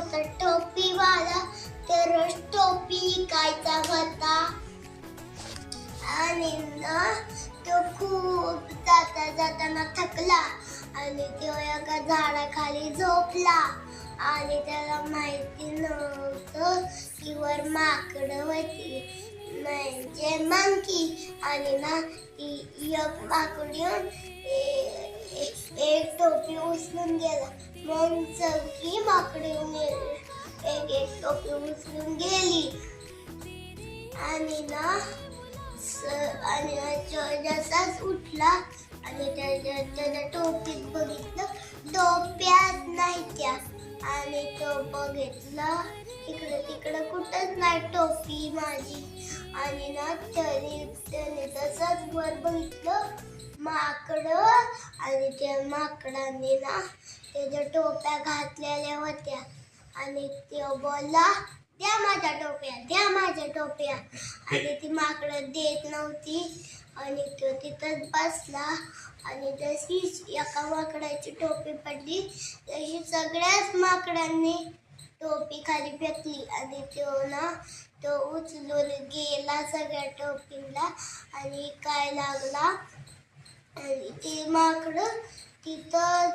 होता टोपीवाला, ते रोज टोपी विकायचा होता. आणि ना तो खूप जाताना थकला आणि तो एका झाडाखाली झोपला. आणि त्याला माहिती नव्हतं की वर माकडं होती, म्हणजे मंकी. आणि ना ती एक माकड येऊन एक टोपी उचलून गेला. मग सगळी माकडे येऊन एक एक टोपी उचलून गेली. आणि ना जसाच उठला आणि त्याच्या टोपीत बघितलं, टोप्याच नाही त्या. आणि तो बघितलं इकडे तिकडे कुठंच नाही टोपी माझी. आणि ना त्याने तसंच वर बघितलं माकडं. आणि त्या माकडाने ना त्याच्या टोप्या घातलेल्या होत्या. आणि तो बोलला, द्या माझ्या टोप्या, द्या माझ्या टोप्या. आणि ती माकडं देत नव्हती. आणि तो तिथंच बसला. आणि जशी एका माकडाची टोपी पडली तशी सगळ्याच माकडांनी टोपी खाली फेकली. आणि तो उचलून गेला सगळ्या टोपीला आणि काय लागला. आणि ते माकड तिथं